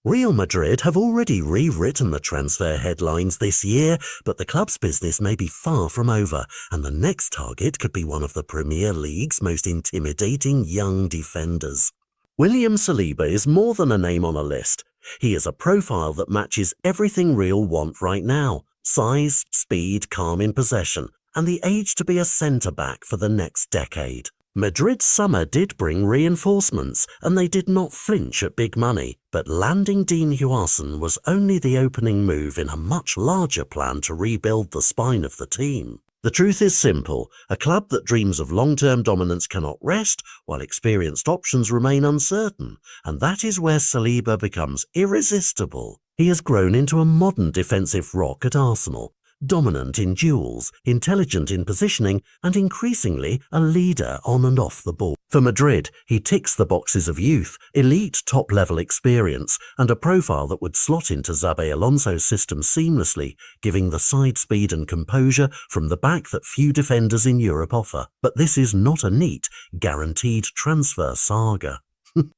Real Madrid have already rewritten the transfer headlines this year, but the club's business may be far from over, and the next target could be one of the Premier League's most intimidating young defenders. William Saliba is more than a name on a list. He is a profile that matches everything Real want right now: size, speed, calm in possession, and the age to be a centre-back for the next decade. Madrid's summer did bring reinforcements, and they did not flinch at big money, but landing Dean Huijsen was only the opening move in a much larger plan to rebuild the spine of the team. The truth is simple: a club that dreams of long-term dominance cannot rest, while experienced options remain uncertain, and that is where Saliba becomes irresistible. He has grown into a modern defensive rock at Arsenal, dominant in duels, intelligent in positioning, and increasingly a leader on and off the ball. For Madrid, he ticks the boxes of youth, elite top-level experience, and a profile that would slot into Xabi Alonso's system seamlessly, giving the side speed and composure from the back that few defenders in Europe offer. But this is not a neat, guaranteed transfer saga.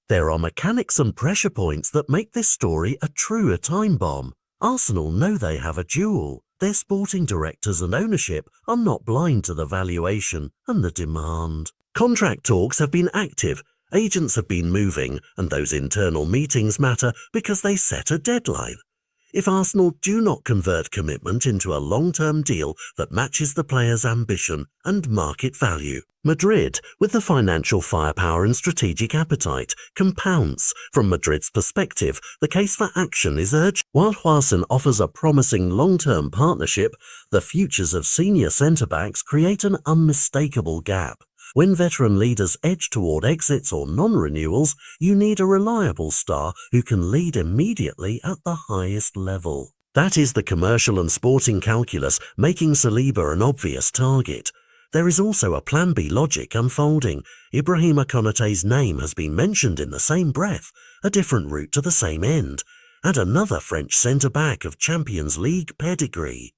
There are mechanics and pressure points that make this story a true time bomb. Arsenal know they have a jewel. Their sporting directors and ownership are not blind to the valuation and the demand. Contract talks have been active, agents have been moving, and those internal meetings matter because they set a deadline. If Arsenal do not convert commitment into a long-term deal that matches the player's ambition and market value, Madrid, with the financial firepower and strategic appetite, can pounce. From Madrid's perspective, the case for action is urgent. While Huijsen offers a promising long-term partnership, the futures of senior centre-backs create an unmistakable gap. When veteran leaders edge toward exits or non-renewals, you need a reliable star who can lead immediately at the highest level. That is the commercial and sporting calculus making Saliba an obvious target. There is also a Plan B logic unfolding. Ibrahima Konaté's name has been mentioned in the same breath, a different route to the same end. And another French centre-back of Champions League pedigree.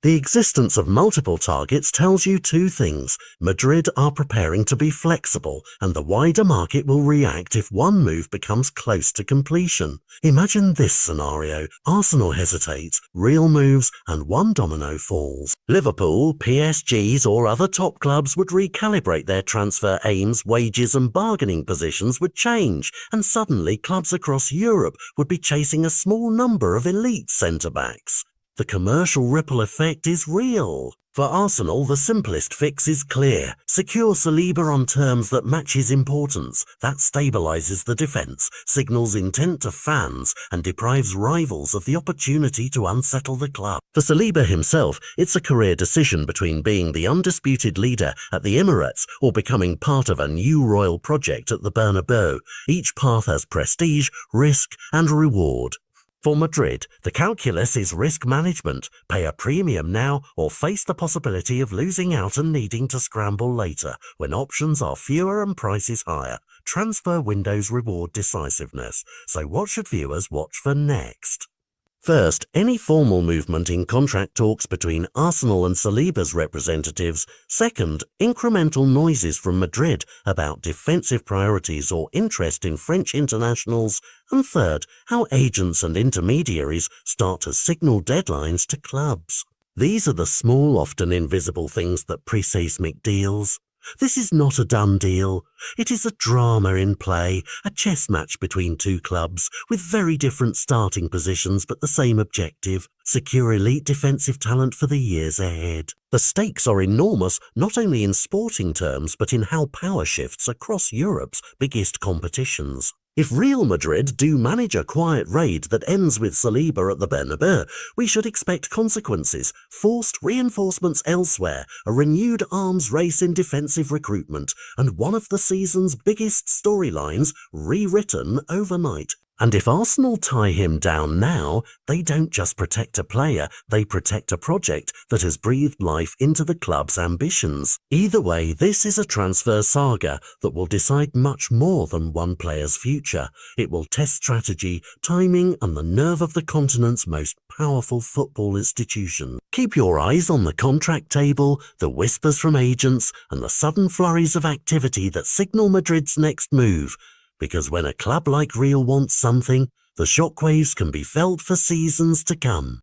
The existence of multiple targets tells you two things. Madrid are preparing to be flexible, and the wider market will react if one move becomes close to completion. Imagine this scenario: Arsenal hesitates, Real moves, and one domino falls. Liverpool, PSGs or other top clubs would recalibrate their transfer aims, wages and bargaining positions would change, and suddenly clubs across Europe would be chasing a small number of elite centre-backs. The commercial ripple effect is real. For Arsenal, the simplest fix is clear. Secure Saliba on terms that match his importance. That stabilises the defence, signals intent to fans, and deprives rivals of the opportunity to unsettle the club. For Saliba himself, it's a career decision between being the undisputed leader at the Emirates or becoming part of a new royal project at the Bernabeu. Each path has prestige, risk, and reward. For Madrid, the calculus is risk management: pay a premium now or face the possibility of losing out and needing to scramble later when options are fewer and prices higher. Transfer windows reward decisiveness, so what should viewers watch for next? First, any formal movement in contract talks between Arsenal and Saliba's representatives. Second, incremental noises from Madrid about defensive priorities or interest in French internationals. And third, how agents and intermediaries start to signal deadlines to clubs. These are the small, often invisible things that pre-seismic deals. This is not a done deal. It is a drama in play, a chess match between two clubs with very different starting positions but the same objective: secure elite defensive talent for the years ahead. The stakes are enormous, not only in sporting terms but in how power shifts across Europe's biggest competitions. If Real Madrid do manage a quiet raid that ends with Saliba at the Bernabeu, we should expect consequences: forced reinforcements elsewhere, a renewed arms race in defensive recruitment, and one of the season's biggest storylines rewritten overnight. And if Arsenal tie him down now, they don't just protect a player, they protect a project that has breathed life into the club's ambitions. Either way, this is a transfer saga that will decide much more than one player's future. It will test strategy, timing, and the nerve of the continent's most powerful football institution. Keep your eyes on the contract table, the whispers from agents, and the sudden flurries of activity that signal Madrid's next move. Because when a club like Real wants something, The shockwaves can be felt for seasons to come.